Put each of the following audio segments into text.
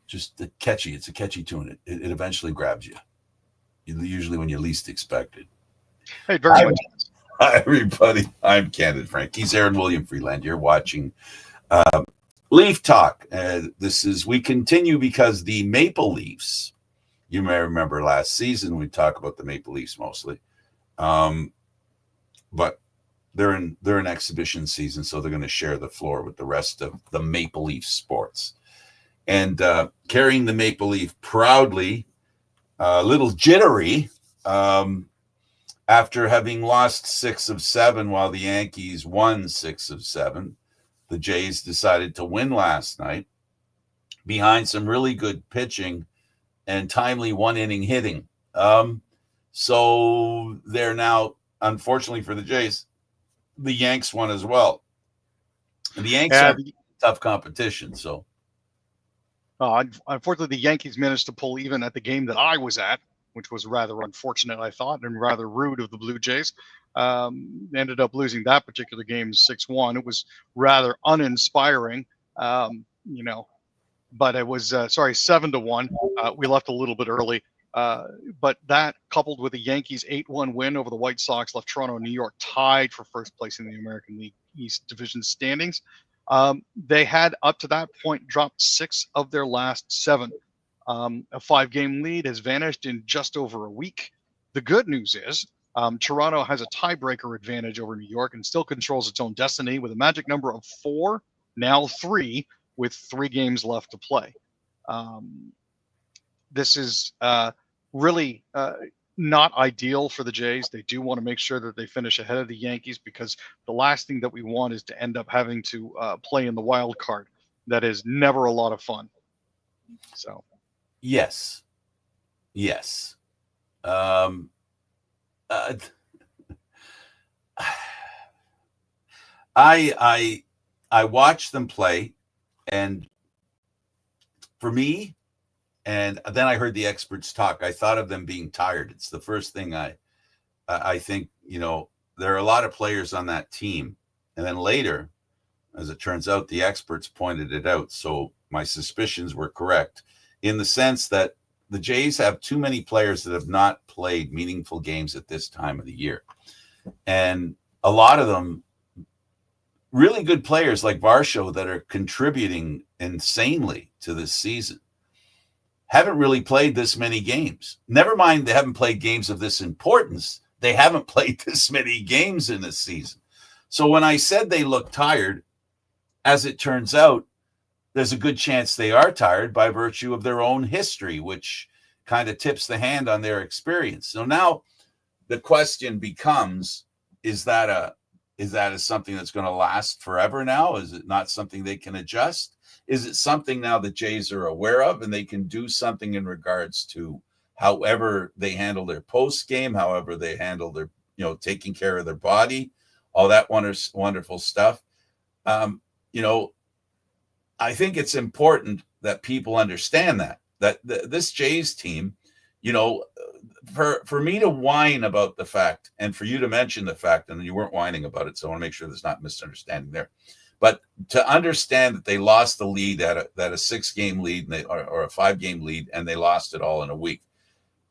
Just catchy. It's a catchy tune. It eventually grabs you. Usually when you least expect it. Hey, very much. Hi, everybody. I'm Candid Frank. He's Aaron William Freeland. You're watching Leaf Talk. We continue because the Maple Leafs, you may remember last season we talked about the Maple Leafs mostly, but they're in exhibition season, so they're going to share the floor with the rest of the Maple Leaf sports. And carrying the Maple Leaf proudly, a little jittery, after having lost 6 of 7 while the Yankees won 6 of 7, the Jays decided to win last night behind some really good pitching and timely one-inning hitting. So they're now, unfortunately for the Jays, the Yanks won as well. And the Yanks are tough competition, so. Unfortunately, the Yankees managed to pull even at the game that I was at, which was rather unfortunate, I thought, and rather rude of the Blue Jays. Ended up losing that particular game 6-1. It was rather uninspiring, but it was 7-1. We left a little bit early, but that coupled with the Yankees' 8-1 win over the White Sox left Toronto and New York tied for first place in the American League East Division standings. They had up to that point dropped 6 of their last 7. A 5-game lead has vanished in just over a week. The good news is Toronto has a tiebreaker advantage over New York and still controls its own destiny with a magic number of 4, now 3, with 3 games left to play. This is really not ideal for the Jays. They do want to make sure that they finish ahead of the Yankees because the last thing that we want is to end up having to play in the wild card. That is never a lot of fun. So, yes. I watched them play, and for me, and then I heard the experts talk, I thought of them being tired. It's the first thing I think, there are a lot of players on that team. And then later, as it turns out, the experts pointed it out. So my suspicions were correct in the sense that the Jays have too many players that have not played meaningful games at this time of the year. And a lot of them, really good players like Varsho that are contributing insanely to this season, haven't really played this many games. Never mind, they haven't played games of this importance. They haven't played this many games in this season. So when I said they look tired, as it turns out, there's a good chance they are tired by virtue of their own history, which kind of tips the hand on their experience. So now the question becomes, is that something that's going to last forever now? Is it not something they can adjust? Is it something now the Jays are aware of and they can do something in regards to however they handle their post game, however they handle their, taking care of their body, all that wonderful stuff? I think it's important that people understand that this Jays team, for me to whine about the fact and for you to mention the fact, and you weren't whining about it, so I want to make sure there's not misunderstanding there. But to understand that they lost the lead at a 6-game lead or a 5-game lead, and they lost it all in a week.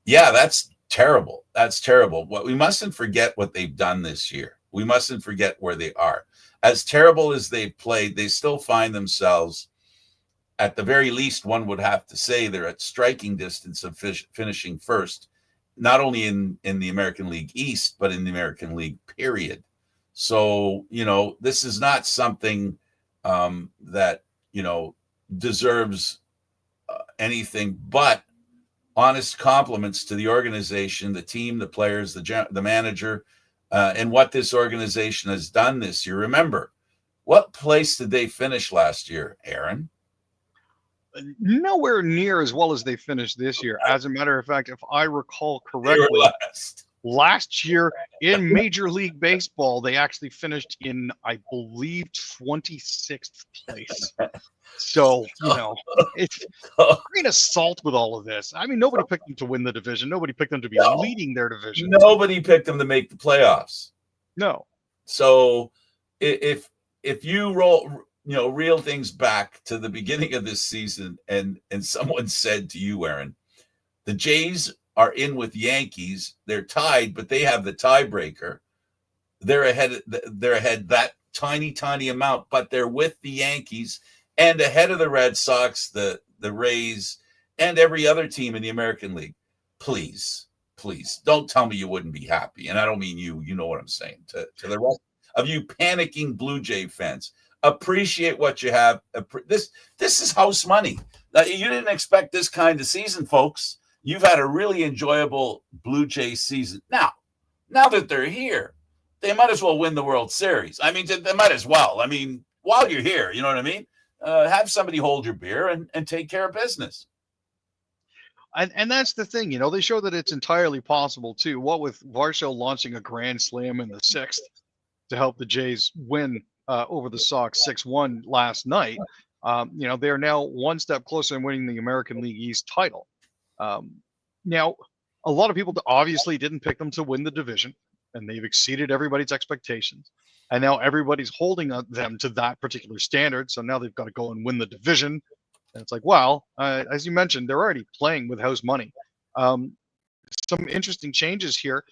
Yeah, that's terrible. That's terrible. What we mustn't forget what they've done this year. We mustn't forget where they are. As terrible as they've played, they still find themselves, at the very least, one would have to say they're at striking distance of finishing first, not only in the American League East, but in the American League, period. So, this is not something that, deserves anything but honest compliments to the organization, the team, the players, the manager, and what this organization has done this year. Remember, what place did they finish last year, Aaron? Nowhere near as well as they finished this year. As a matter of fact, if I recall correctly, last year in Major League Baseball, they actually finished in, I believe, 26th place. So, it's a grain of salt with all of this. I mean, nobody picked them to win the division. Nobody picked them to be leading their division. Nobody picked them to make the playoffs. No. So if you reel things back to the beginning of this season, and someone said to you, Aaron, the Jays are in with Yankees. They're tied, but they have the tiebreaker. They're ahead that tiny amount, but they're with the Yankees and ahead of the Red Sox, the Rays, and every other team in the American League. Please don't tell me you wouldn't be happy. And I don't mean you know what I'm saying. To the rest of you panicking Blue Jay fans, appreciate what you have. This is house money. You didn't expect this kind of season, folks. You've had a really enjoyable Blue Jay season. Now that they're here, they might as well win the World Series. I mean, they might as well. I mean, while you're here, you know what I mean? Have somebody hold your beer and take care of business. And that's the thing, they show that it's entirely possible too. What with Varsho launching a grand slam in the 6th to help the Jays win over the Sox 6-1 last night, they're now one step closer to winning the American League East title. Now, a lot of people obviously didn't pick them to win the division, and they've exceeded everybody's expectations. And now everybody's holding them to that particular standard. So now they've got to go and win the division. And it's like, well, as you mentioned, they're already playing with house money. Some interesting changes here.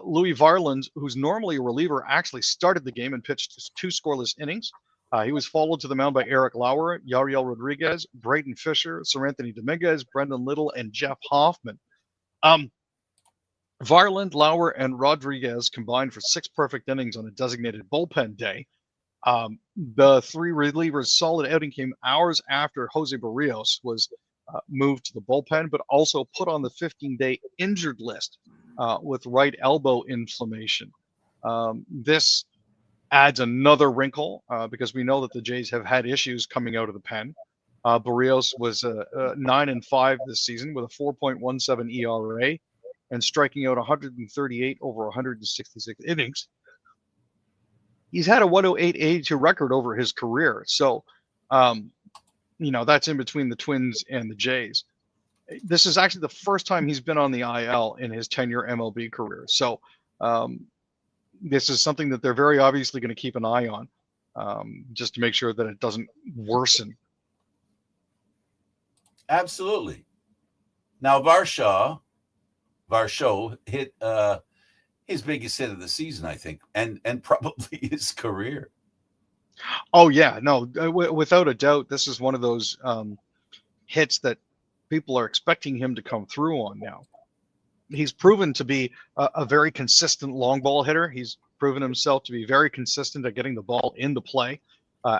Louis Varland, who's normally a reliever, actually started the game and pitched 2 scoreless innings. He was followed to the mound by Eric Lauer, Yariel Rodriguez, Braden Fisher, Sir Anthony Dominguez, Brendan Little, and Jeff Hoffman. Varland, Lauer, and Rodriguez combined for 6 perfect innings on a designated bullpen day. The 3 relievers' solid outing came hours after Jose Barrios was moved to the bullpen, but also put on the 15-day injured list with right elbow inflammation. This adds another wrinkle because we know that the Jays have had issues coming out of the pen. Barrios was 9-5 this season with a 4.17 ERA and striking out 138 over 166 innings. He's had a 108.82 record over his career. So, that's in between the Twins and the Jays. This is actually the first time he's been on the IL in his 10-year MLB career. So, this is something that they're very obviously going to keep an eye on, just to make sure that it doesn't worsen. Absolutely. Now, Varsho hit his biggest hit of the season, I think, and probably his career. Oh yeah, no, without a doubt, this is one of those hits that people are expecting him to come through on now. He's proven to be a very consistent long ball hitter. He's proven himself to be very consistent at getting the ball into play.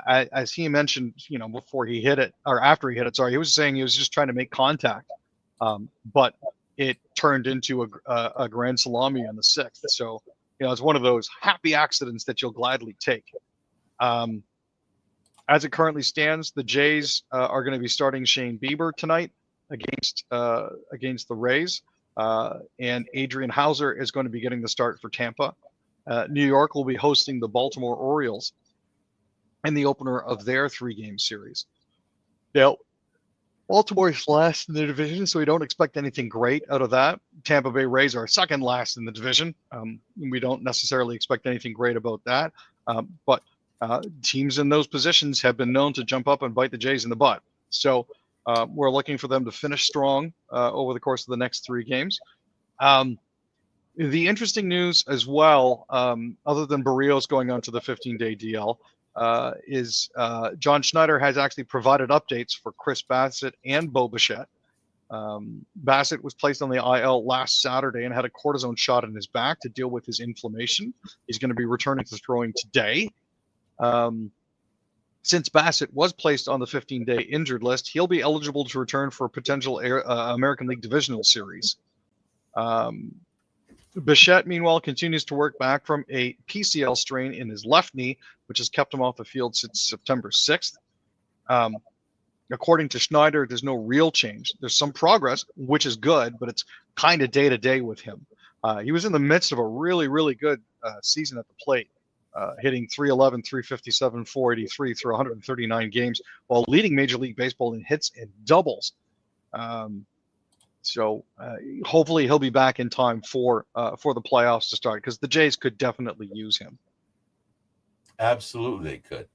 As he mentioned, before he hit it, or after he hit it, sorry, he was saying he was just trying to make contact, but it turned into a grand salami on the 6th. So, it's one of those happy accidents that you'll gladly take. As it currently stands, the Jays are going to be starting Shane Bieber tonight against the Rays, and Adrian Hauser is going to be getting the start for Tampa. New York will be hosting the Baltimore Orioles in the opener of their 3-game series. Now, Baltimore is last in the division, so we don't expect anything great out of that. Tampa Bay Rays are second last in the division. We don't necessarily expect anything great about that. But teams in those positions have been known to jump up and bite the Jays in the butt. So we're looking for them to finish strong over the course of the next 3 games. The interesting news as well, other than Barrios going on to the 15-day DL, is John Schneider has actually provided updates for Chris Bassett and Bo Bichette. Bassett was placed on the IL last Saturday and had a cortisone shot in his back to deal with his inflammation. He's going to be returning to throwing today. Since Bassett was placed on the 15-day injured list, he'll be eligible to return for a potential American League Divisional Series. Bichette, meanwhile, continues to work back from a PCL strain in his left knee, which has kept him off the field since September 6th. According to Schneider, there's no real change. There's some progress, which is good, but it's kind of day-to-day with him. He was in the midst of a really, really good season at the plate, hitting 311, 357, 483 through 139 games, while leading Major League Baseball in hits and doubles. So hopefully he'll be back in time for the playoffs to start, because the Jays could definitely use him. Absolutely, they could.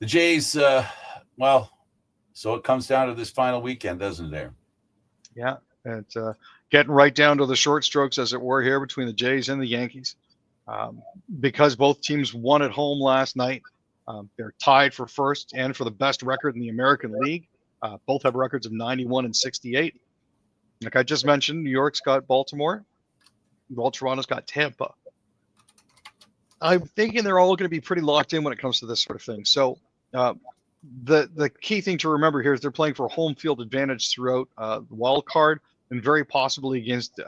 The Jays, so it comes down to this final weekend, doesn't it, Aaron? Yeah, it's getting right down to the short strokes, as it were, here between the Jays and the Yankees. Because both teams won at home last night, they're tied for first and for the best record in the American League. Both have records of 91 and 68. Like I just mentioned, New York's got Baltimore, while Toronto's got Tampa. I'm thinking they're all going to be pretty locked in when it comes to this sort of thing. So the key thing to remember here is they're playing for home field advantage throughout the wild card and very possibly against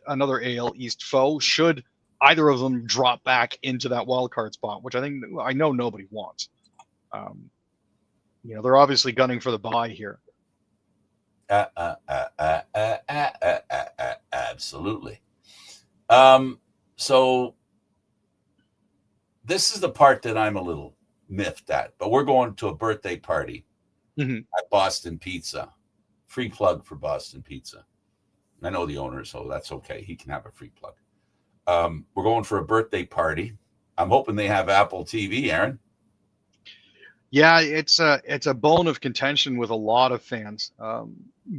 another AL East foe should either of them drop back into that wild card spot, which I know nobody wants. They're obviously gunning for the bye here. Absolutely. So this is the part that I'm a little miffed at, but we're going to a birthday party at Boston Pizza. Free plug for Boston Pizza. I know the owner, so that's okay. He can have a free plug. We're going for a birthday party. I'm hoping they have Apple TV, Aaron. Yeah, it's a bone of contention with a lot of fans.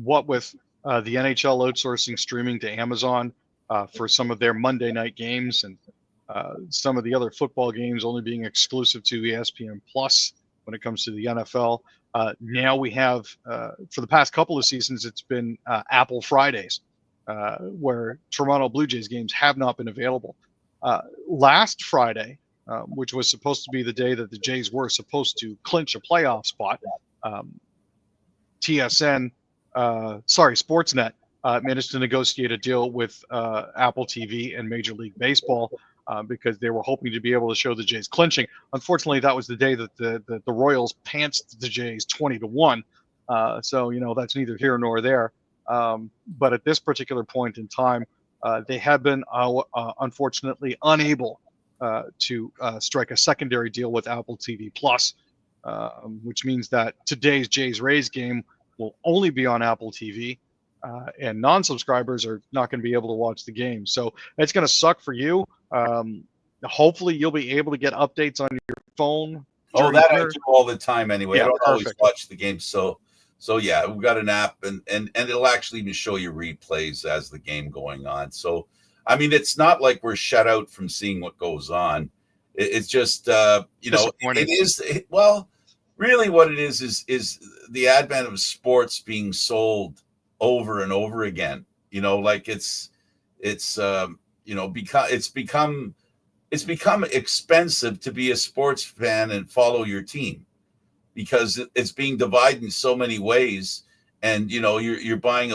What with the NHL outsourcing streaming to Amazon for some of their Monday night games, and some of the other football games only being exclusive to ESPN Plus when it comes to the NFL. Now we have, for the past couple of seasons, it's been Apple Fridays, where Toronto Blue Jays games have not been available. Last Friday, which was supposed to be the day that the Jays were supposed to clinch a playoff spot, Sportsnet managed to negotiate a deal with Apple TV and Major League Baseball because they were hoping to be able to show the Jays clinching. Unfortunately, that was the day that the Royals pantsed the Jays 20-1. So that's neither here nor there. But at this particular point in time, they have been unfortunately unable to strike a secondary deal with Apple TV Plus, which means that today's Jays-Rays game will only be on Apple TV, and non-subscribers are not going to be able to watch the game. So it's going to suck for you. Hopefully you'll be able to get updates on your phone. Oh, that I do all the time anyway. Yeah, I don't always perfect. watch the game. So yeah, we've got an app and it'll actually even show you replays as the game going on. So, I mean, it's not like we're shut out from seeing what goes on. It's just, it is, really what it is the advent of sports being sold over and over again. Like it's become expensive to be a sports fan and follow your team, because it's being divided in so many ways, and you're buying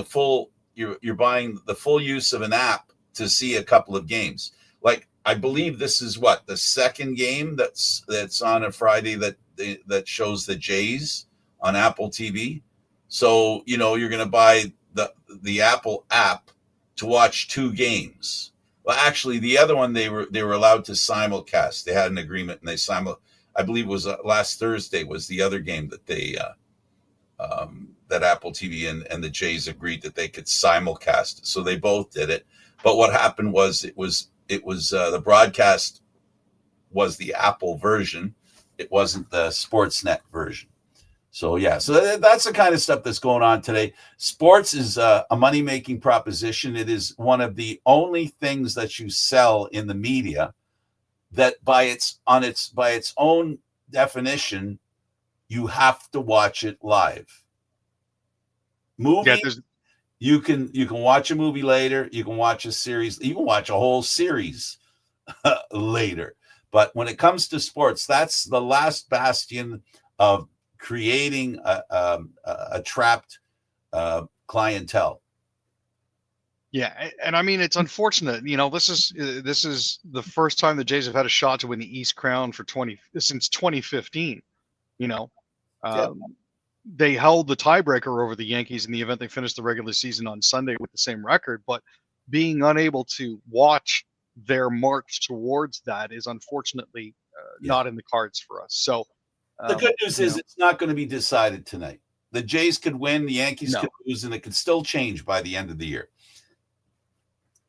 you're buying the full use of an app to see a couple of games. Like, I believe this is the second game that's on a Friday that shows the Jays on Apple TV. So you're going to buy the Apple app to watch two games. Well, actually, the other one they were allowed to simulcast. They had an agreement, and I believe it was last Thursday was the other game that they that Apple TV and the Jays agreed that they could simulcast. So they both did it. But what happened was it was the broadcast was the Apple version. It wasn't the Sportsnet version. So yeah, so that's the kind of stuff that's going on today. Sports is a money-making proposition. It is one of the only things that you sell in the media that by its own definition, you have to watch it live. Movie, you can watch a movie later. You can watch a series. You can watch a whole series later. But when it comes to sports, that's the last bastion of creating a trapped clientele. Yeah, and I mean, it's unfortunate. This is the first time the Jays have had a shot to win the East Crown since 2015. They held the tiebreaker over the Yankees in the event they finished the regular season on Sunday with the same record, but being unable to watch their march towards that is unfortunately not in the cards for us. So the good news is it's not going to be decided tonight. The Jays could win, the Yankees could lose, and it could still change by the end of the year.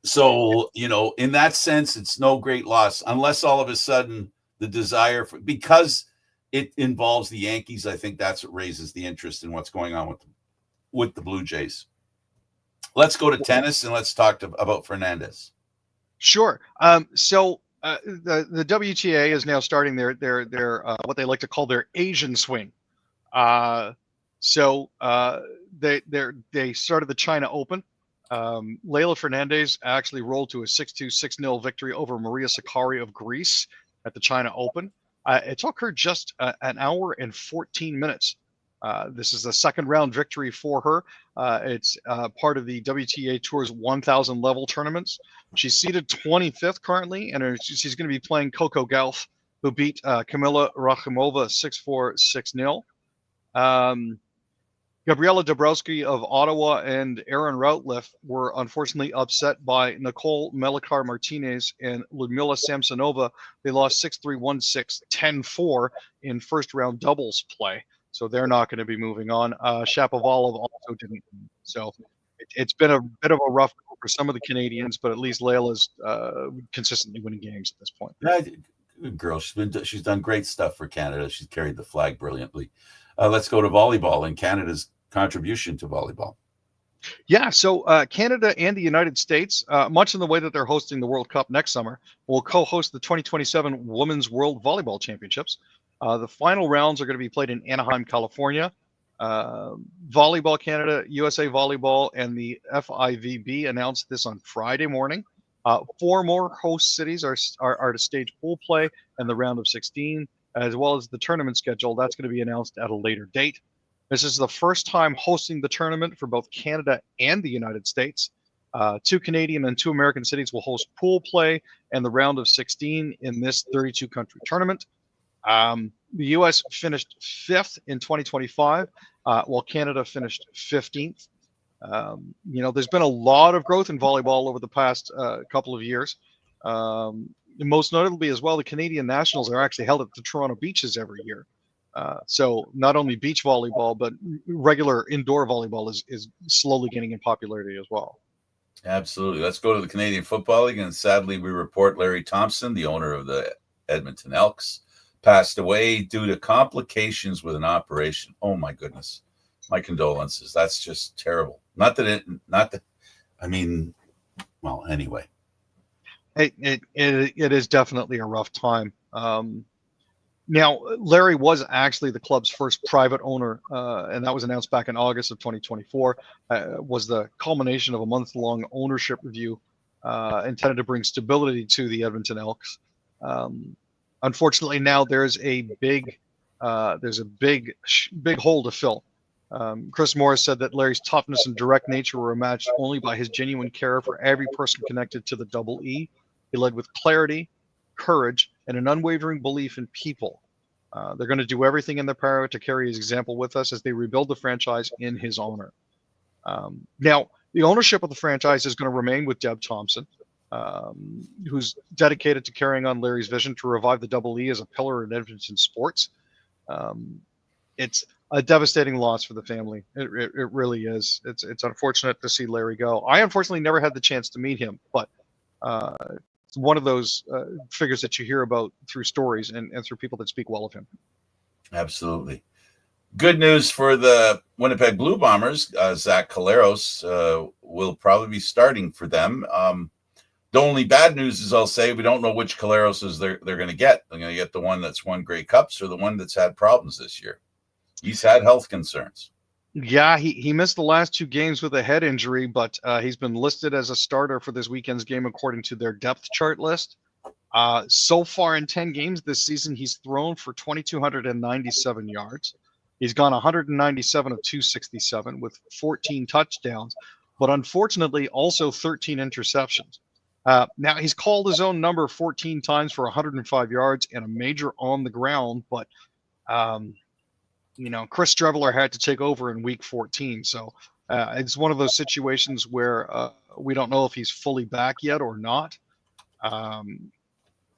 So, in that sense, it's no great loss, unless all of a sudden the desire because it involves the Yankees. I think that's what raises the interest in what's going on with the Blue Jays. Let's go to tennis and let's talk about Fernandez. Sure. So the WTA is now starting their what they like to call their Asian swing. They started the China Open. Leila Fernandez actually rolled to a 6-2, 6-0 victory over Maria Sakkari of Greece at the China Open. It took her just an hour and 14 minutes. This is the second round victory for her. It's part of the WTA Tour's 1,000 level tournaments. She's seeded 25th currently, and she's going to be playing Coco Gauff, who beat Kamila Rakhimova 6-4, 6-0. Gabriela Dabrowski of Ottawa and Aaron Routliffe were unfortunately upset by Nicole Melikar Martinez and Ludmila Samsonova. They lost 6-3, 1-6, 10-4 in first round doubles play. So they're not going to be moving on. Shapovalov also didn't. So it's been a bit of a rough go for some of the Canadians, but at least Leila's consistently winning games at this point. Yeah, good girl. She's done great stuff for Canada. She's carried the flag brilliantly. Let's go to volleyball and Canada's contribution to volleyball. Yeah, so Canada and the United States, much in the way that they're hosting the World Cup next summer, will co-host the 2027 Women's World Volleyball Championships. The final rounds are going to be played in Anaheim, California. Volleyball Canada, USA Volleyball, and the FIVB announced this on Friday morning. 4 more host cities are to stage pool play and the round of 16, as well as the tournament schedule. That's going to be announced at a later date. This is the first time hosting the tournament for both Canada and the United States. 2 Canadian and 2 American cities will host pool play and the round of 16 in this 32-country tournament. The U.S. finished 5th in 2025, while Canada finished 15th. There's been a lot of growth in volleyball over the past couple of years. Most notably as well, the Canadian Nationals are actually held at the Toronto Beaches every year. So not only beach volleyball, but regular indoor volleyball is slowly gaining in popularity as well. Absolutely. Let's go to the Canadian Football League. And sadly, we report Larry Thompson, the owner of the Edmonton Elks, passed away due to complications with an operation. Oh, my goodness. My condolences. That's just terrible. Anyway. It is definitely a rough time. Now, Larry was actually the club's first private owner, and that was announced back in August of 2024. Was the culmination of a month-long ownership review intended to bring stability to the Edmonton Elks. Unfortunately, now there's a big hole to fill. Chris Morris said that Larry's toughness and direct nature were matched only by his genuine care for every person connected to the Double E. He led with clarity, courage, and an unwavering belief in people. They're going to do everything in their power to carry his example with us as they rebuild the franchise in his honor. Now, the ownership of the franchise is going to remain with Deb Thompson, who's dedicated to carrying on Larry's vision to revive the Double E as a pillar in Edmonton sports. It's a devastating loss for the family. It really is. It's unfortunate to see Larry go. I unfortunately never had the chance to meet him, but it's one of those figures that you hear about through stories and through people that speak well of him. Absolutely. Good news for the Winnipeg Blue Bombers. Zach Collaros will probably be starting for them. The only bad news is, I'll say, we don't know which Collaros they're going to get. They're going to get the one that's won Grey Cups or the one that's had problems this year. He's had health concerns. Yeah, he missed the last 2 games with a head injury, but he's been listed as a starter for this weekend's game according to their depth chart list. So far in 10 games this season, he's thrown for 2,297 yards. He's gone 197 of 267 with 14 touchdowns, but unfortunately also 13 interceptions. Now, he's called his own number 14 times for 105 yards and a major on the ground, but Chris Streveler had to take over in week 14. So it's one of those situations where we don't know if he's fully back yet or not.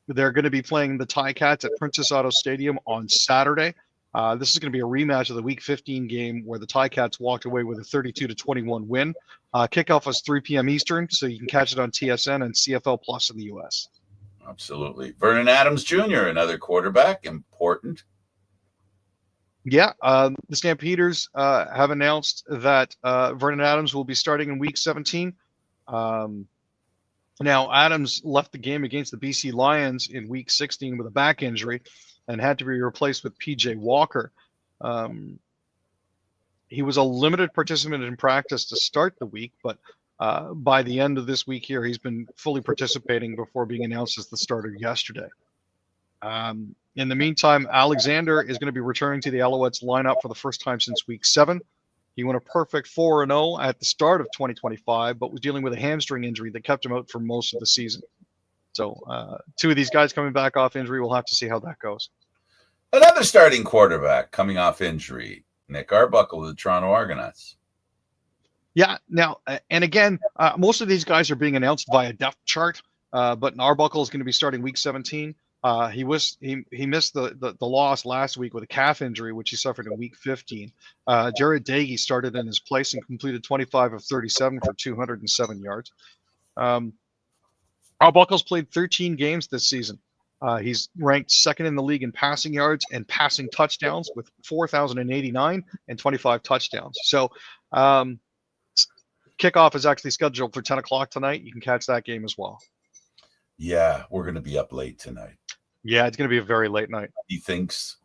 They're going to be playing the Ticats at Princess Auto Stadium on Saturday. This is going to be a rematch of the week 15 game where the Ticats walked away with a 32-21 win. Kickoff is 3 p.m. Eastern, so you can catch it on TSN and CFL Plus in the U.S. Absolutely. Vernon Adams Jr., another quarterback, important. Yeah, the Stampeders have announced that Vernon Adams will be starting in Week 17. Now, Adams left the game against the BC Lions in Week 16 with a back injury and had to be replaced with PJ Walker. He was a limited participant in practice to start the week, but by the end of this week here, he's been fully participating before being announced as the starter yesterday. In the meantime, Alexander is going to be returning to the Alouettes lineup for the first time since Week 7. He went a perfect 4-0 at the start of 2025, but was dealing with a hamstring injury that kept him out for most of the season. So two of these guys coming back off injury, we'll have to see how that goes. Another starting quarterback coming off injury, Nick Arbuckle of the Toronto Argonauts. Yeah, now, and again, most of these guys are being announced via depth chart, but Arbuckle is going to be starting Week 17. He missed the loss last week with a calf injury, which he suffered in Week 15. Jared Dagey started in his place and completed 25 of 37 for 207 yards. Arbuckle's played 13 games this season. He's ranked second in the league in passing yards and passing touchdowns with 4,089 and 25 touchdowns. So kickoff is actually scheduled for 10 o'clock tonight. You can catch that game as well. Yeah, we're going to be up late tonight. Yeah, it's going to be a very late night. He thinks.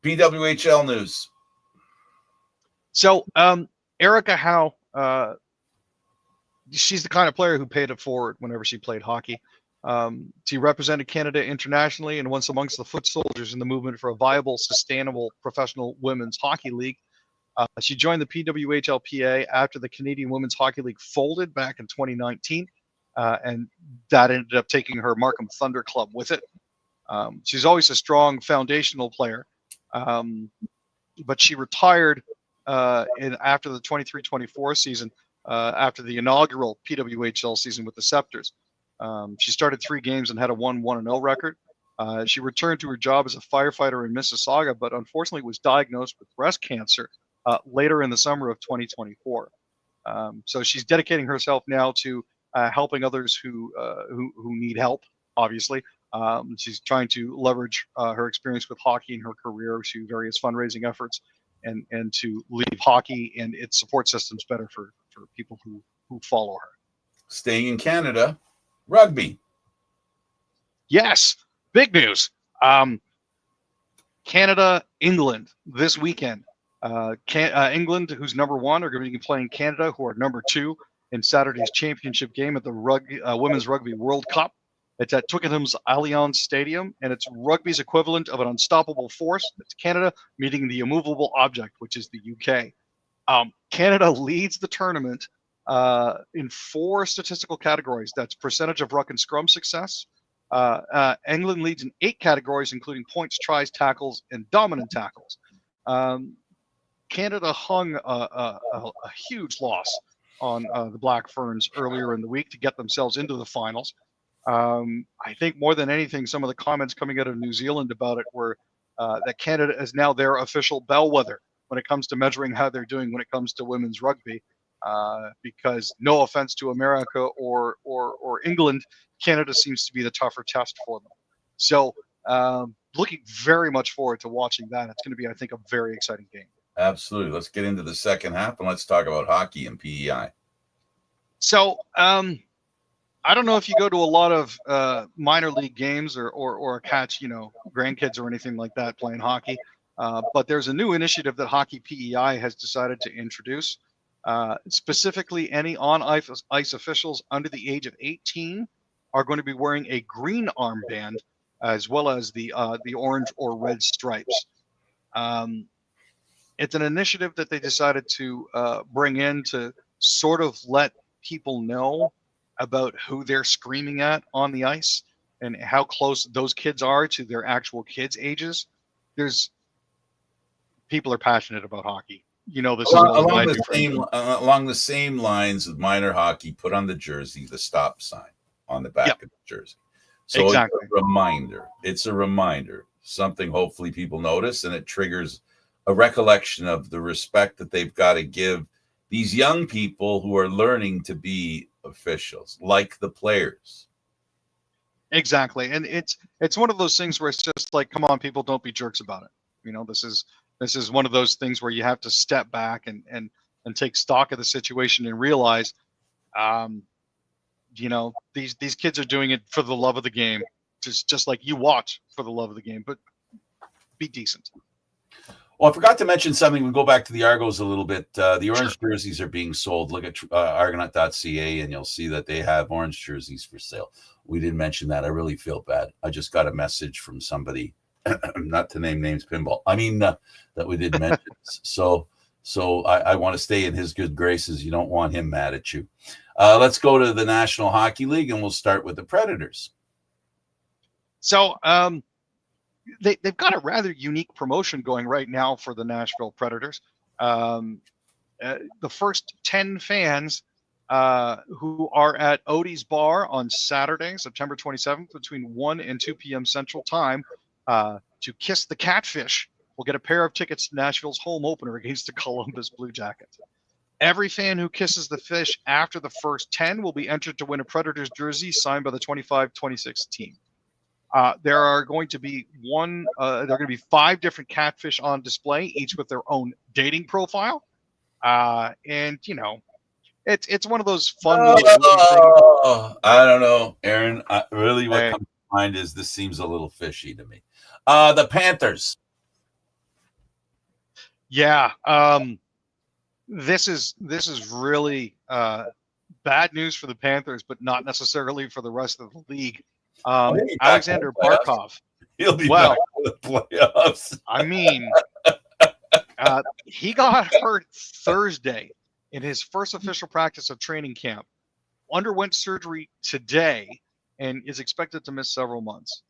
PWHL news. So Erica Howe, she's the kind of player who paid it forward whenever she played hockey. She represented Canada internationally and once amongst the foot soldiers in the movement for a viable, sustainable professional women's hockey league. She joined the PWHLPA after the Canadian Women's Hockey League folded back in 2019, and that ended up taking her Markham Thunder Club with it. She's always a strong foundational player, but she retired after the 23-24 season, after the inaugural PWHL season with the Scepters. She started 3 games and had a 1-1-0 record. She returned to her job as a firefighter in Mississauga, but unfortunately was diagnosed with breast cancer later in the summer of 2024. So she's dedicating herself now to helping others who need help, obviously. She's trying to leverage her experience with hockey in her career to various fundraising efforts and to leave hockey and its support systems better for people who follow her. Staying in Canada, rugby. Yes, big news. Canada, England this weekend. England, who's number 1, are going to be playing Canada, who are number 2 in Saturday's championship game at the Women's Rugby World Cup. It's at Twickenham's Allianz Stadium, and it's rugby's equivalent of an unstoppable force. It's Canada meeting the immovable object, which is the UK. Canada leads the tournament in 4 statistical categories. That's percentage of ruck and scrum success. England leads in 8 categories, including points, tries, tackles, and dominant tackles. Canada hung a huge loss on the Black Ferns earlier in the week to get themselves into the finals. I think more than anything, some of the comments coming out of New Zealand about it were that Canada is now their official bellwether when it comes to measuring how they're doing when it comes to women's rugby. Because no offense to America or England, Canada seems to be the tougher test for them. So looking very much forward to watching that. It's going to be, I think, a very exciting game. Absolutely. Let's get into the second half and let's talk about hockey and PEI. So I don't know if you go to a lot of minor league games or catch, grandkids or anything like that playing hockey. But there's a new initiative that Hockey PEI has decided to introduce. Specifically, any on-ice officials under the age of 18 are going to be wearing a green armband as well as the orange or red stripes. It's an initiative that they decided to bring in to sort of let people know about who they're screaming at on the ice and how close those kids are to their actual kids' ages. People are passionate about hockey. This along the same lines with minor hockey. Put on the jersey the stop sign on the back of the jersey. So exactly. It's a reminder. Something hopefully people notice, and it triggers a recollection of the respect that they've got to give these young people who are learning to be officials, like the players. Exactly. And it's one of those things where it's just like, come on, people, don't be jerks about it. This This is one of those things where you have to step back and take stock of the situation and realize, these kids are doing it for the love of the game, just like you watch for the love of the game, but be decent. Well, I forgot to mention something. We go back to the Argos a little bit. The orange jerseys are being sold. Look at Argonaut.ca, and you'll see that they have orange jerseys for sale. We didn't mention that. I really feel bad. I just got a message from somebody, not to name names, Pinball. I mean, that we didn't mention. So I want to stay in his good graces. You don't want him mad at you. Let's go to the National Hockey League, and we'll start with the Predators. So, they've got a rather unique promotion going right now for the Nashville Predators. The first 10 fans who are at Odie's Bar on Saturday, September 27th, between 1 and 2 p.m. Central Time, to kiss the catfish will get a pair of tickets to Nashville's home opener against the Columbus Blue Jackets. Every fan who kisses the fish after the first 10 will be entered to win a Predators jersey signed by the 25-26 team. There are going to be 5 different catfish on display, each with their own dating profile. And it's one of those fun little things. I don't know, Aaron. Really, what comes to mind is this seems a little fishy to me. The Panthers. Yeah. This is really bad news for the Panthers, but not necessarily for the rest of the league. Alexander Barkov. He'll be back for the playoffs. I mean, he got hurt Thursday in his first official practice of training camp, underwent surgery today, and is expected to miss several months,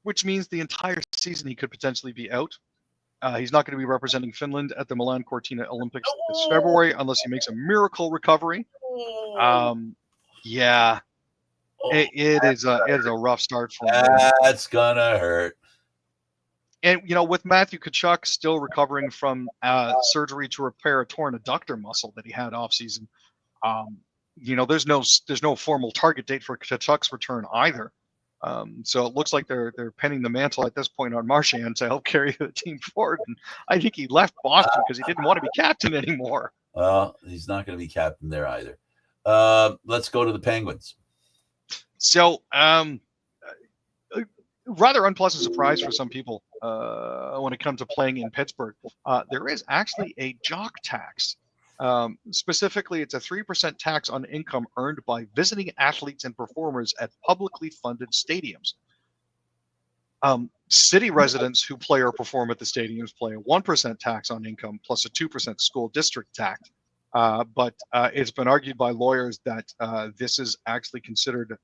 which means the entire season he could potentially be out. He's not going to be representing Finland at the Milan Cortina Olympics this February unless he makes a miracle recovery. Yeah. It is a rough start for him. That's gonna hurt. And with Matthew Tkachuk still recovering from surgery to repair a torn adductor muscle that he had off season, there's no formal target date for Tkachuk's return either. So it looks like they're penning the mantle at this point on Marchand to help carry the team forward. And I think he left Boston because he didn't want to be captain anymore. Well, he's not going to be captain there either. Let's go to the Penguins. So, rather unpleasant surprise for some people when it comes to playing in Pittsburgh. There is actually a jock tax. Specifically, it's a 3% tax on income earned by visiting athletes and performers at publicly funded stadiums. City residents who play or perform at the stadiums pay a 1% tax on income plus a 2% school district tax. But it's been argued by lawyers that this is actually considered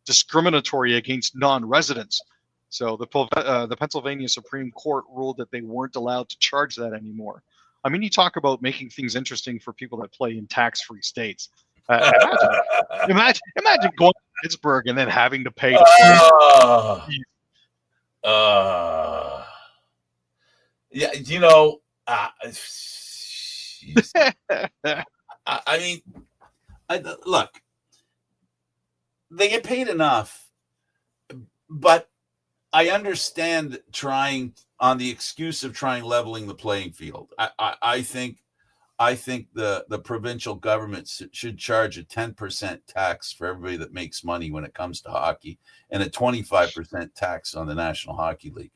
discriminatory against non-residents. So the Pennsylvania Supreme Court ruled that they weren't allowed to charge that anymore. I mean, you talk about making things interesting for people that play in tax-free states. Imagine going to Pittsburgh and then having to pay to play. Yeah, I mean, look, they get paid enough, but I understand trying on the excuse of leveling the playing field. I think the provincial government should charge a 10% tax for everybody that makes money when it comes to hockey, and a 25% tax on the National Hockey League.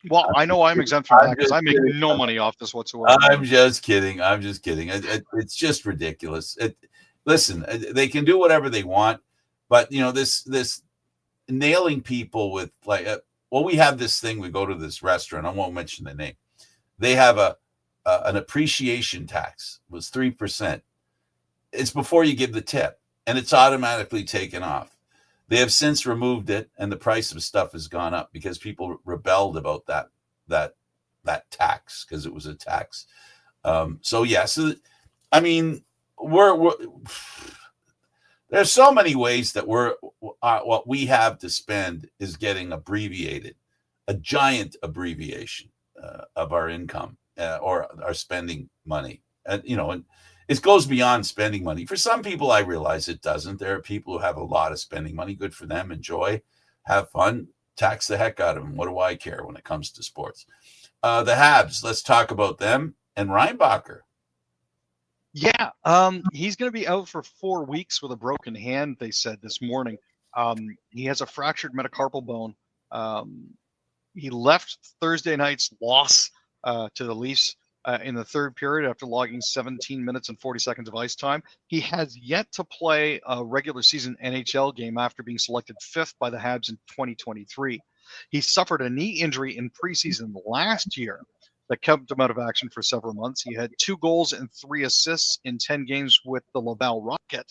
Well, I know I'm exempt from that because I make no money off this whatsoever. I'm just kidding. It's just ridiculous. Listen, they can do whatever they want, but this nailing people with we have this thing. We go to this restaurant. I won't mention the name. They have an appreciation tax. It was 3%. It's before you give the tip, and it's automatically taken off. They have since removed it, and the price of stuff has gone up because people rebelled about that tax because it was a tax. I mean, we're there's so many ways that what we have to spend is getting abbreviated, a giant abbreviation of our income or our spending money, and it goes beyond spending money. For some people, I realize it doesn't. There are people who have a lot of spending money. Good for them. Enjoy, have fun. tax the heck out of him. What do I care when it comes to sports? The Habs, let's talk about them and Reinbacher. Yeah, he's going to be out for 4 weeks with a broken hand, they said this morning. He has a fractured metacarpal bone. He left Thursday night's loss to the Leafs in the third period after logging 17 minutes and 40 seconds of ice time. He has yet to play a regular season NHL game after being selected 5th by the Habs in 2023. He suffered a knee injury in preseason last year that kept him out of action for several months. He had 2 goals and 3 assists in 10 games with the Laval Rocket.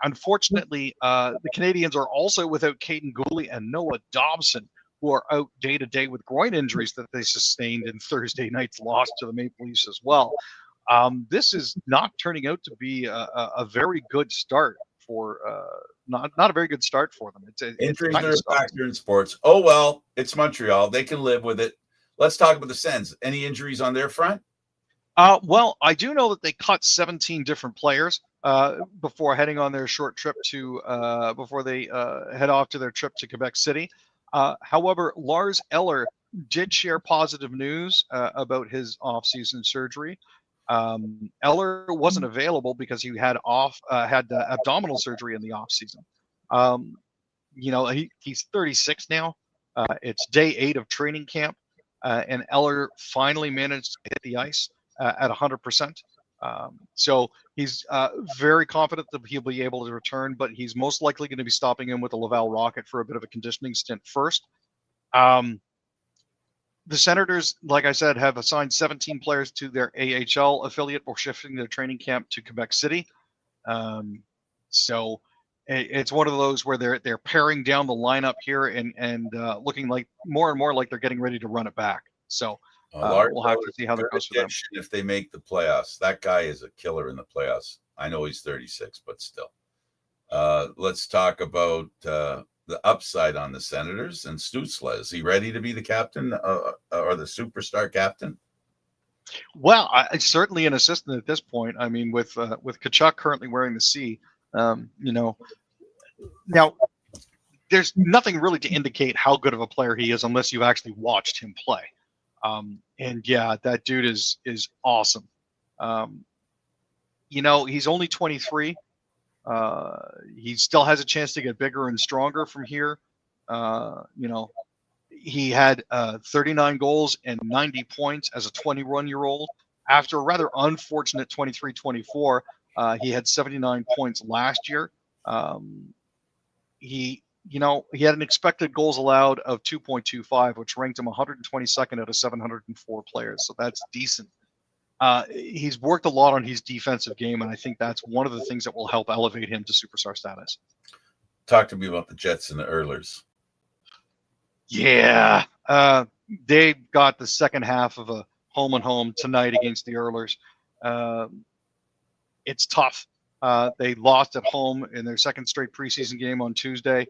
Unfortunately, the Canadians are also without Caden Gooley and Noah Dobson, who are out day-to-day with groin injuries that they sustained in Thursday night's loss to the Maple Leafs as well. This is not turning out to be a very good start for not a very good start for them. Injuries are a factor in sports. Oh, well, it's Montreal. They can live with it. Let's talk about the Sens. Any injuries on their front? Well, I do know that they cut 17 different players before heading on their short trip before they head off to their trip to Quebec City. However, Lars Eller did share positive news about his off-season surgery. Eller wasn't available because he had abdominal surgery in the off-season. He's 36 now. It's day 8 of training camp, and Eller finally managed to hit the ice at 100%. So he's very confident that he'll be able to return, but he's most likely going to be stopping him with the Laval Rocket for a bit of a conditioning stint first. The Senators, like I said, have assigned 17 players to their AHL affiliate or shifting their training camp to Quebec City. So it's one of those where they're paring down the lineup here and looking like more and more like they're getting ready to run it back. So we'll have to see how that goes for them. If they make the playoffs, that guy is a killer in the playoffs. I know he's 36, but still. Let's talk about the upside on the Senators and Stützle. Is he ready to be the captain or the superstar captain? Well, I certainly an assistant at this point. I mean, with Tkachuk currently wearing the C, now there's nothing really to indicate how good of a player he is unless you've actually watched him play. And yeah, that dude is awesome. He's only 23. He still has a chance to get bigger and stronger from here. He had 39 goals and 90 points as a 21-year-old. After a rather unfortunate 23-24, he had 79 points last year. He had an expected goals allowed of 2.25, which ranked him 122nd out of 704 players. So that's decent. He's worked a lot on his defensive game, and I think that's one of the things that will help elevate him to superstar status. Talk to me about the Jets and the Oilers. Yeah. They got the second half of a home-and-home tonight against the Oilers. It's tough. They lost at home in their second straight preseason game on Tuesday.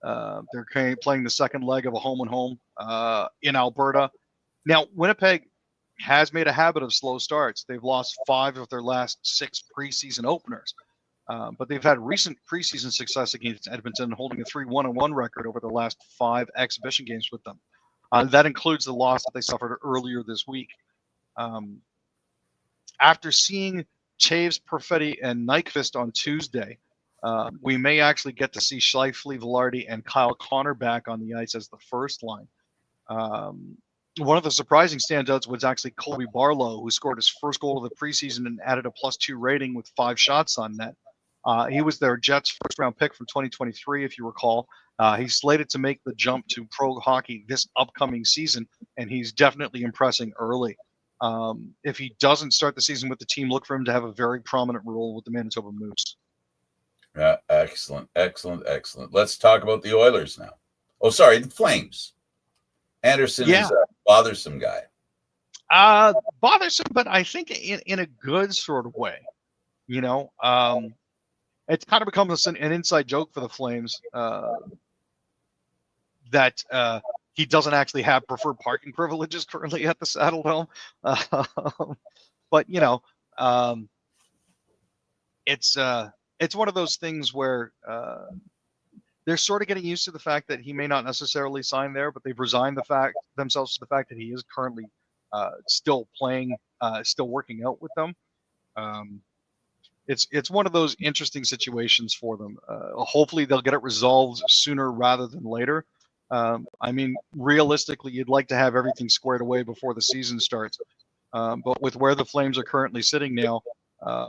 They're playing the second leg of a home-and-home in Alberta. Now, Winnipeg has made a habit of slow starts. They've lost 5 of their last 6 preseason openers. But they've had recent preseason success against Edmonton, holding a 3-1-1 record over the last 5 exhibition games with them. That includes the loss that they suffered earlier this week. After seeing Taves, Perfetti, and Nyquist on Tuesday, we may actually get to see Scheifele, Velarde, and Kyle Connor back on the ice as the first line. One of the surprising standouts was actually Colby Barlow, who scored his first goal of the preseason and added a +2 rating with 5 shots on net. He was their Jets' first-round pick from 2023, if you recall. He's slated to make the jump to pro hockey this upcoming season, and he's definitely impressing early. If he doesn't start the season with the team, look for him to have a very prominent role with the Manitoba Moose. Excellent. Let's talk about the Oilers now. Oh, sorry, the Flames. Anderson is a bothersome guy. Bothersome, but I think in a good sort of way. It's kind of become an inside joke for the Flames that he doesn't actually have preferred parking privileges currently at the Saddle Dome. But it's one of those things where they're sort of getting used to the fact that he may not necessarily sign there, but they've resigned themselves to the fact that he is currently still playing, still working out with them. It's one of those interesting situations for them. Hopefully they'll get it resolved sooner rather than later. I mean, realistically, you'd like to have everything squared away before the season starts. But with where the Flames are currently sitting now,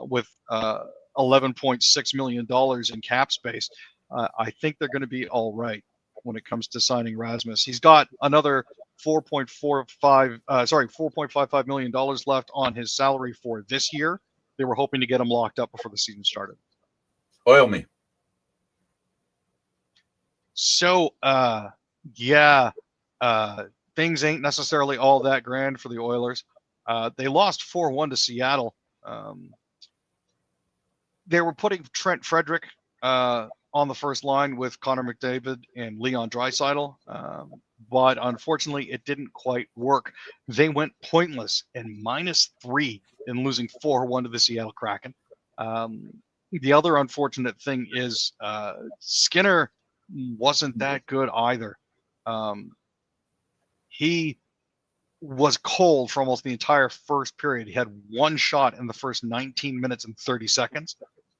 with $11.6 million in cap space, I think they're going to be all right when it comes to signing Rasmus. He's got another $4.55 million left on his salary for this year. They were hoping to get him locked up before the season started. Oil me. So, things ain't necessarily all that grand for the Oilers. They lost 4-1 to Seattle. They were putting Trent Frederick on the first line with Connor McDavid and Leon Draisaitl, but unfortunately it didn't quite work. They went pointless and -3 in losing 4-1 to the Seattle Kraken. The other unfortunate thing is Skinner wasn't that good either. He was cold for almost the entire first period. He had one shot in the first 19 minutes and 30 seconds,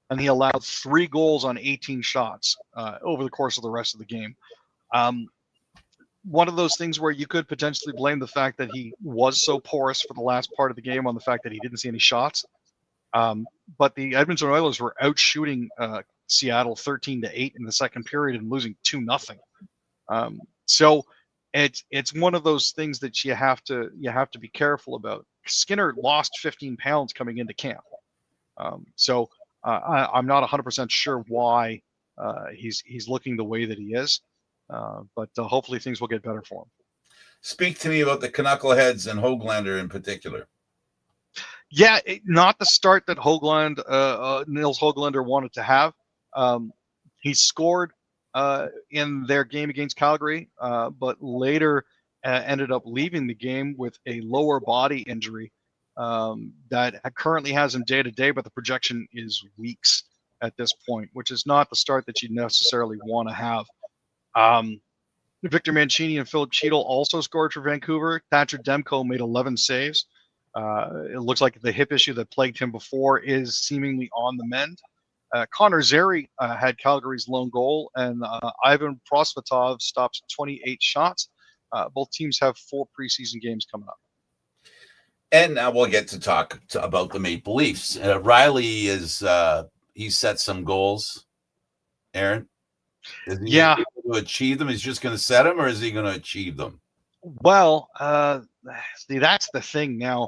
and he allowed 3 goals on 18 shots over the course of the rest of the game. One of those things where you could potentially blame the fact that he was so porous for the last part of the game on the fact that he didn't see any shots. But the Edmonton Oilers were out shooting Seattle 13-8 in the second period and losing 2-0. So it's one of those things that you have to be careful about. Skinner lost 15 pounds coming into camp. So I'm not 100% sure why he's looking the way that he is. But hopefully things will get better for him. Speak to me about the Knuckleheads and Höglander in particular. Yeah, not the start that Nils Höglander wanted to have. He scored in their game against Calgary, but later ended up leaving the game with a lower body injury that currently has him day-to-day, but the projection is weeks at this point, which is not the start that you necessarily want to have. Victor Mancini and Philip Cheadle also scored for Vancouver. Thatcher Demko made 11 saves. It looks like the hip issue that plagued him before is seemingly on the mend. Connor Zary had Calgary's lone goal, and Ivan Prosvetov stopped 28 shots. Both teams have 4 preseason games coming up. And now we'll get to talk about the Maple Leafs. Riley he set some goals. Aaron? Is he going to achieve them? He's just going to set them, or is he going to achieve them? Well, see, that's the thing now.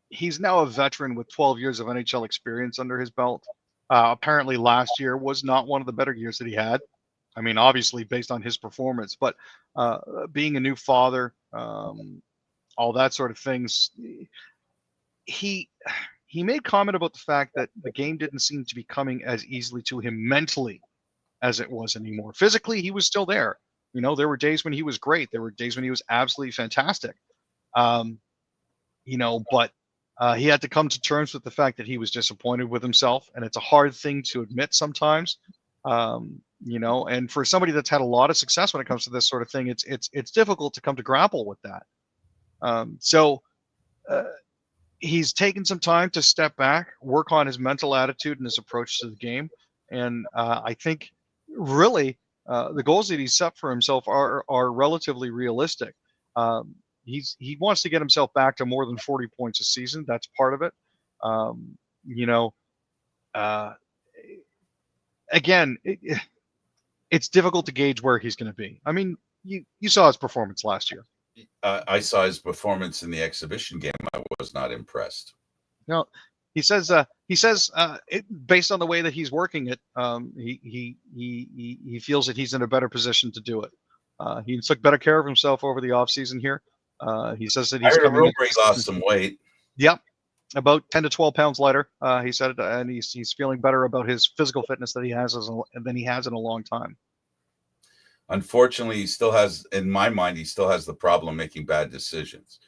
He's now a veteran with 12 years of NHL experience under his belt. Apparently last year was not one of the better years that he had. I mean, obviously based on his performance, but being a new father, all that sort of things, he made comment about the fact that the game didn't seem to be coming as easily to him mentally as it was anymore. Physically, he was still there. You know, there were days when he was great. There were days when he was absolutely fantastic. But he had to come to terms with the fact that he was disappointed with himself, and it's a hard thing to admit sometimes. And for somebody that's had a lot of success when it comes to this sort of thing, it's difficult to come to grapple with that. He's taken some time to step back, work on his mental attitude and his approach to the game, and I think really the goals that he's set for himself are relatively realistic. He wants to get himself back to more than 40 points a season. That's part of it. Again, it's difficult to gauge where he's going to be. I mean, you saw his performance last year. I saw his performance in the exhibition game. I was not impressed. No, he says based on the way that he's working it, he feels that he's in a better position to do it. He took better care of himself over the offseason here. He says that he's he lost some weight. Yep, about 10 to 12 pounds lighter. He said it, and he's feeling better about his physical fitness than he has in a long time. Unfortunately, he still has the problem making bad decisions.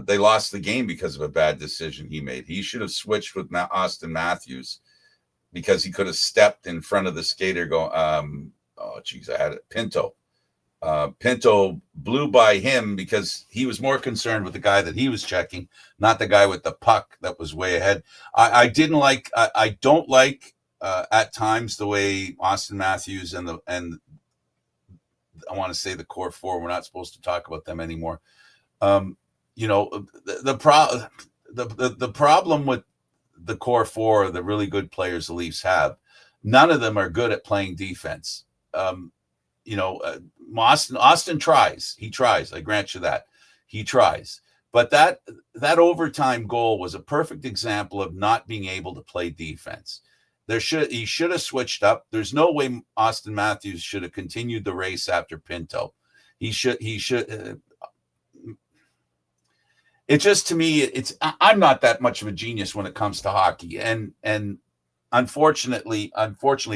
They lost the game because of a bad decision he made. He should have switched with Austin Matthews because he could have stepped in front of the skater going, oh, geez, I had it. Pinto. Pinto blew by him because he was more concerned with the guy that he was checking, not the guy with the puck that was way ahead. I don't like at times the way Austin Matthews and I want to say the core four. We're not supposed to talk about them anymore. The problem with the core four, the really good players the Leafs have, none of them are good at playing defense. Austin tries. He tries. I grant you that. He tries. But that overtime goal was a perfect example of not being able to play defense. He should have switched up. There's no way Austin Matthews should have continued the race after Pinto. He should. It just, to me, I'm not that much of a genius when it comes to hockey, and unfortunately,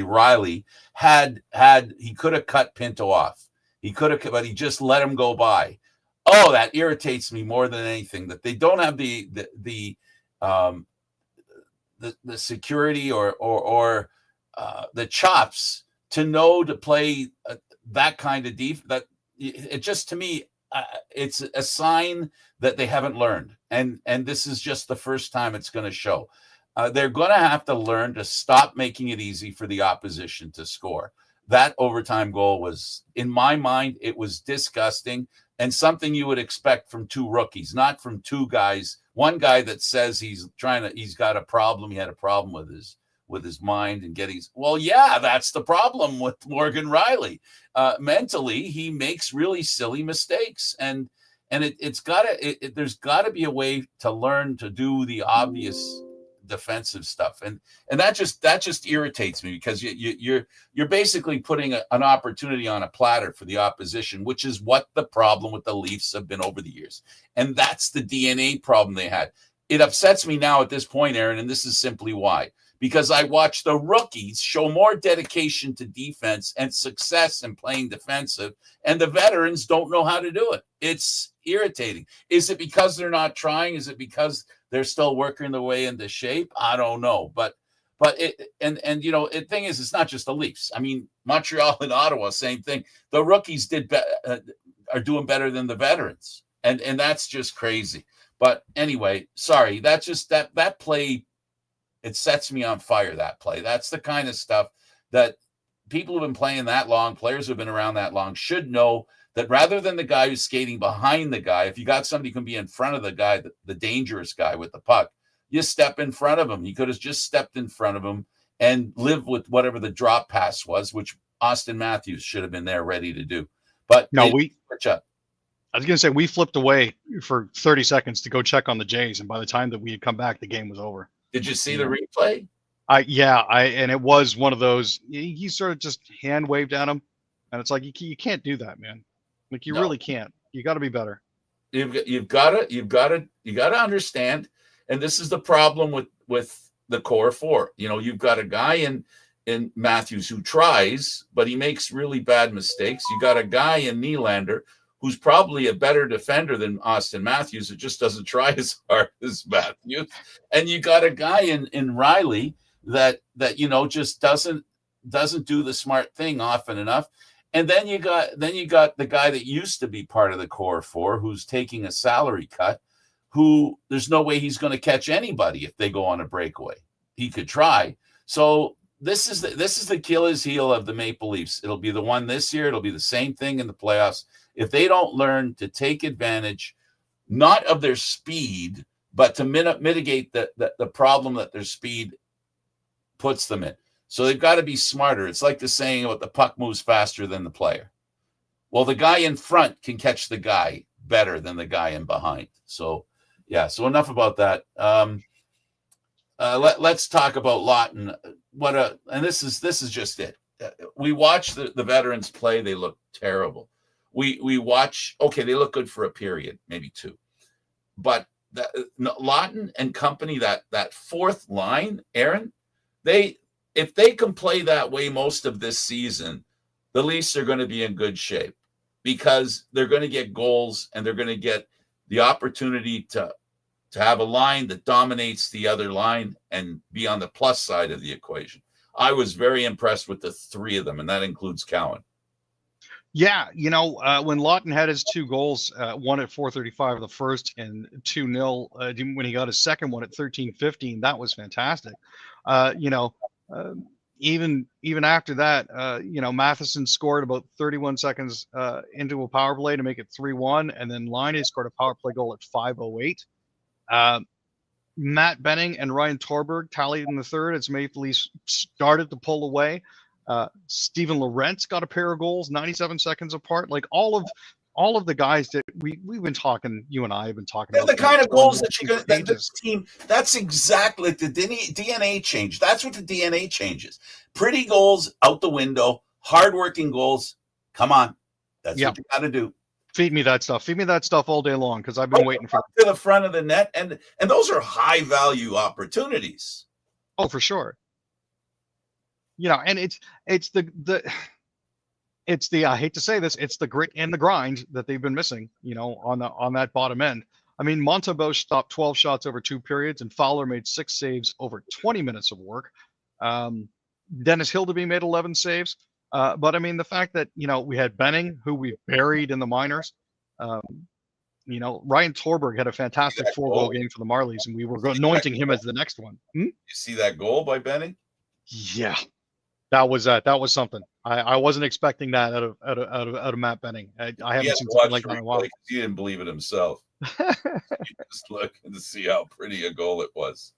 Riley he could have cut Pinto off. He could have, but he just let him go by. Oh, that irritates me more than anything, that they don't have the security or the chops to know to play that kind of defense. That it just, to me, it's a sign that they haven't learned, and this is just the first time it's going to show. They're going to have to learn to stop making it easy for the opposition to score. That overtime goal was, in my mind, it was disgusting and something you would expect from two rookies, not from two guys. One guy that says he's got a problem. He had a problem with his mind and well, yeah, that's the problem with Morgan Riley. Mentally, he makes really silly mistakes, and there's got to be a way to learn to do the obvious defensive stuff, and that just irritates me, because you're basically putting an opportunity on a platter for the opposition, which is what the problem with the Leafs have been over the years, and that's the DNA problem they had. It upsets me now at this point, Aaron, and this is simply why. Because I watch the rookies show more dedication to defense and success in playing defensive, and the veterans don't know how to do it. It's irritating. Is it because they're not trying? Is it because they're still working their way into shape? I don't know. But the thing is, it's not just the Leafs. I mean, Montreal and Ottawa, same thing. The rookies are doing better than the veterans, and that's just crazy. But anyway, sorry. That's just that play. It sets me on fire, that play. That's the kind of stuff that people who've been playing that long, players who've been around that long, should know, that rather than the guy who's skating behind the guy, if you got somebody who can be in front of the guy, the dangerous guy with the puck, you step in front of him. He could have just stepped in front of him and lived with whatever the drop pass was, which Austin Matthews should have been there ready to do. But no, switch up. I was going to say, we flipped away for 30 seconds to go check on the Jays, and by the time that we had come back, the game was over. Did you see the replay? And it was one of those, he sort of just hand waved at him, and it's like, you can't do that, man. Like, you really can't. You got to be better. You've got to understand, and this is the problem with the core four. You've got a guy in Matthews who tries, but he makes really bad mistakes. You got a guy in Nylander who's probably a better defender than Austin Matthews. It just doesn't try as hard as Matthews. And you got a guy in Riley that just doesn't do the smart thing often enough. And then you got the guy that used to be part of the core four, who's taking a salary cut, who there's no way he's going to catch anybody if they go on a breakaway. He could try. So this is the Achilles heel of the Maple Leafs. It'll be the one this year. It'll be the same thing in the playoffs. If they don't learn to take advantage, not of their speed, but to mitigate the problem that their speed puts them in. So they've got to be smarter. It's like the saying about the puck moves faster than the player. Well, the guy in front can catch the guy better than the guy in behind. So, yeah. So enough about that. Let's talk about Lawton. And this is just it. We watch the veterans play. They look terrible. We watch, okay, they look good for a period, maybe two. But Lawton and company, that fourth line, Aaron, if they can play that way most of this season, the Leafs are going to be in good shape, because they're going to get goals and they're going to get the opportunity to have a line that dominates the other line and be on the plus side of the equation. I was very impressed with the three of them, and that includes Cowan. Yeah, when Lawton had his 2 goals, one at 4:35 of the first and 2-0 when he got his second one at 13:15, that was fantastic. Uh, even after that, Matheson scored about 31 seconds into a power play to make it 3-1, and then Laine scored a power play goal at 5:08. Matt Benning and Ryan Torberg tallied in the third as Maple Leafs started to pull away. Steven Lorentz got a pair of goals 97 seconds apart. Like all of the guys that we've been talking, you and I have been talking They're about. the kind of goals that you get. This team, that's exactly the DNA change. That's what the DNA changes. Pretty goals out the window, hardworking goals. Come on. That's what you got to do. Feed me that stuff. Feed me that stuff all day long because I've been waiting for to the front of the net, and those are high value opportunities. Oh, for sure. And it's the I hate to say this, it's the grit and the grind that they've been missing. On that bottom end. I mean, Montembeault stopped 12 shots over 2 periods, and Fowler made 6 saves over 20 minutes of work. Dennis Hildeby made 11 saves. But I mean, the fact that, we had Benning, who we buried in the minors. Ryan Torberg had a fantastic 4-goal game for the Marlies, and we were anointing him as the next one. You see that goal by Benning? Yeah, that was something. I wasn't expecting that out of Matt Benning. I haven't seen something like that in a while. He didn't believe it himself. He just looking to see how pretty a goal it was.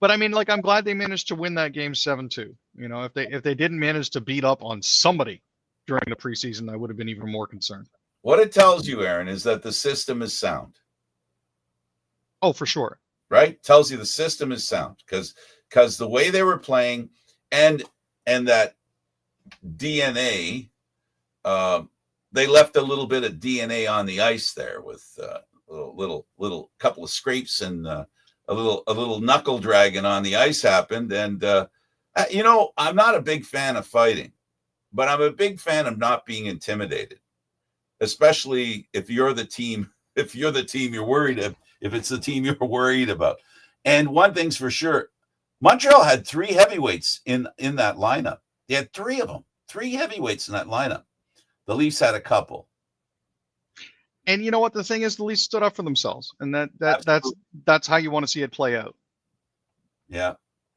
But I mean, I'm glad they managed to win that game 7-2. If they didn't manage to beat up on somebody during the preseason, I would have been even more concerned. What it tells you, Aaron, is that the system is sound. Oh, for sure. Right? Tells you the system is sound because the way they were playing and that DNA, they left a little bit of DNA on the ice there with little couple of scrapes and a little knuckle dragging on the ice happened. And, I'm not a big fan of fighting, but I'm a big fan of not being intimidated, especially if you're the team you're worried if it's the team you're worried about. And one thing's for sure, Montreal had 3 heavyweights in that lineup. They had 3 of them, 3 heavyweights in that lineup. The Leafs had a couple. And you know what the thing is, the Leafs stood up for themselves, and that's how you want to see it play out. Yeah,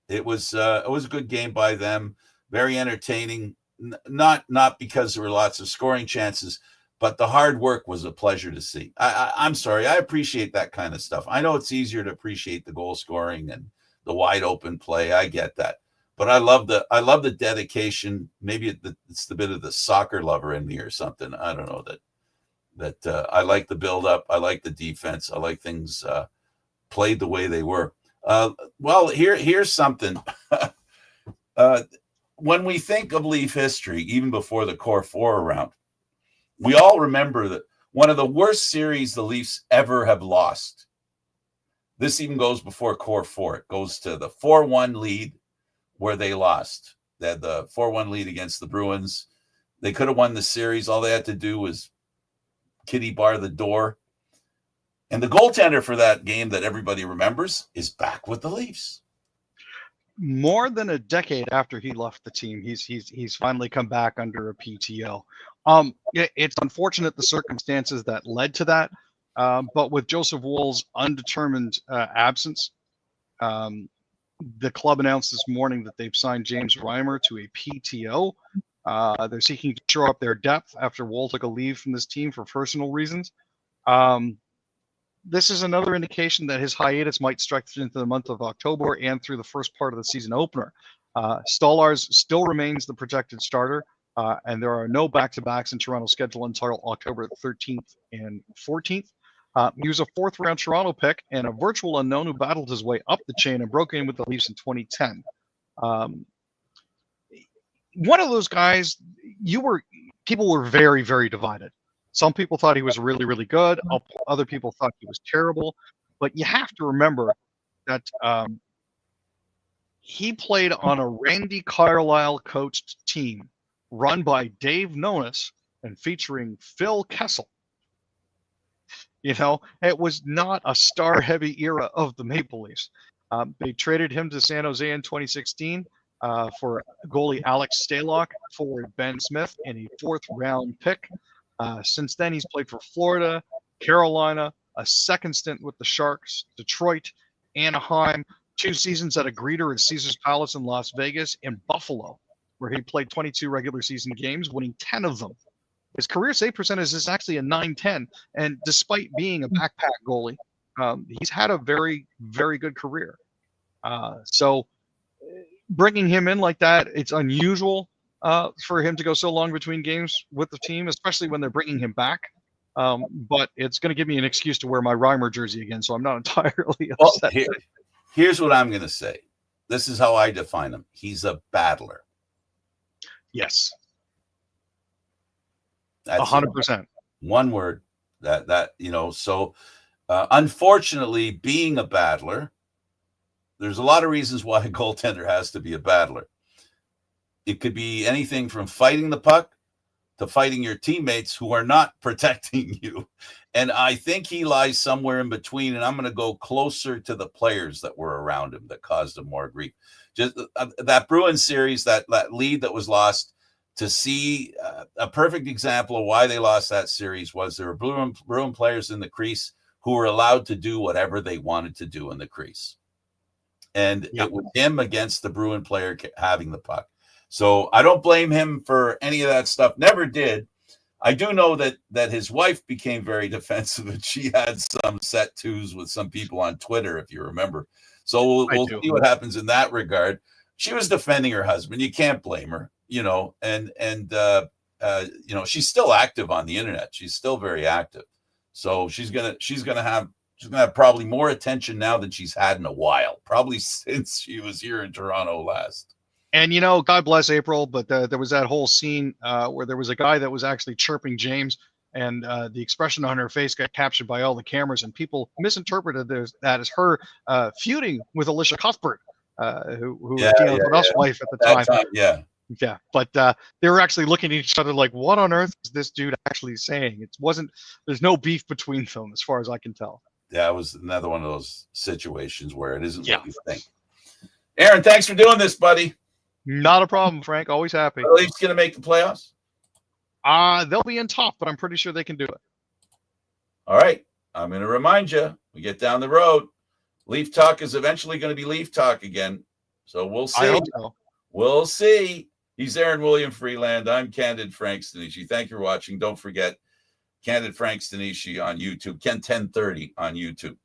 it was a good game by them, very entertaining. Not because there were lots of scoring chances, but the hard work was a pleasure to see. I'm sorry, I appreciate that kind of stuff. I know it's easier to appreciate the goal scoring and the wide open play. I get that, but I love the dedication. Maybe it's the bit of the soccer lover in me or something. I don't know that I like the build up. I like the defense. I like things played the way they were. Well, here's something. When we think of Leaf history, even before the Core 4 round, we all remember that one of the worst series the Leafs ever have lost. This even goes before Core 4. It goes to the 4-1 lead where they lost. They had the 4-1 lead against the Bruins. They could have won the series. All they had to do was kitty bar the door. And the goaltender for that game that everybody remembers is back with the Leafs. More than a decade after he left the team, he's finally come back under a PTO. It's unfortunate the circumstances that led to that, but with Joseph Wool's undetermined absence, the club announced this morning that they've signed James Reimer to a PTO. They're seeking to shore up their depth after Wool took a leave from this team for personal reasons. This is another indication that his hiatus might stretch into the month of October and through the first part of the season opener. Stolarz still remains the projected starter, and there are no back-to-backs in Toronto's schedule until October 13th and 14th. He was a 4th-round Toronto pick and a virtual unknown who battled his way up the chain and broke in with the Leafs in 2010. One of those guys, people were very, very divided. Some people thought he was really, really good. Other people thought he was terrible. But you have to remember that he played on a Randy Carlyle coached team run by Dave Nonis and featuring Phil Kessel. It was not a star-heavy era of the Maple Leafs. They traded him to San Jose in 2016 for goalie Alex Stalock, forward Ben Smith, and a 4th-round pick. Since then, he's played for Florida, Carolina, a second stint with the Sharks, Detroit, Anaheim, 2 seasons at a greeter at Caesars Palace in Las Vegas, and Buffalo, where he played 22 regular season games, winning 10 of them. His career save percentage is actually a .910, and despite being a backpack goalie, he's had a very, very good career. So bringing him in like that, it's unusual for him to go so long between games with the team, especially when they're bringing him back. But it's going to give me an excuse to wear my Reimer jersey again, so I'm not entirely upset. Well, here's what I'm going to say. This is how I define him. He's a battler. Yes. That's 100%. One word. So unfortunately, being a battler, there's a lot of reasons why a goaltender has to be a battler. It could be anything from fighting the puck to fighting your teammates who are not protecting you. And I think he lies somewhere in between, and I'm going to go closer to the players that were around him that caused him more grief. Just that Bruins series, that lead that was lost, to see a perfect example of why they lost that series was there were Bruin players in the crease who were allowed to do whatever they wanted to do in the crease. And It was him against the Bruin player having the puck. So I don't blame him for any of that stuff. Never did. I do know that his wife became very defensive, and she had some set twos with some people on Twitter, if you remember. So we'll see what happens in that regard. She was defending her husband. You can't blame her, and she's still active on the internet. She's still very active. So she's gonna have probably more attention now than she's had in a while, probably since she was here in Toronto last. And, God bless April, but there was that whole scene where there was a guy that was actually chirping James, and the expression on her face got captured by all the cameras, and people misinterpreted that as her feuding with Alicia Cuthbert, who was Dino Trudeau's wife at the time. Yeah, but they were actually looking at each other like, what on earth is this dude actually saying? There's no beef between them as far as I can tell. Yeah, it was another one of those situations where it isn't what you think. Aaron, thanks for doing this, buddy. Not a problem, Frank. Always happy. Are the Leafs going to make the playoffs? They'll be in top, but I'm pretty sure they can do it. All right. I'm going to remind you, we get down the road, Leaf Talk is eventually going to be Leaf Talk again. So we'll see. I hope so. We'll see. He's Aaron William Freeland. I'm Candid Frank Stanishi. Thank you for watching. Don't forget, Candid Frank Stanishi on YouTube, Ken 1030 on YouTube.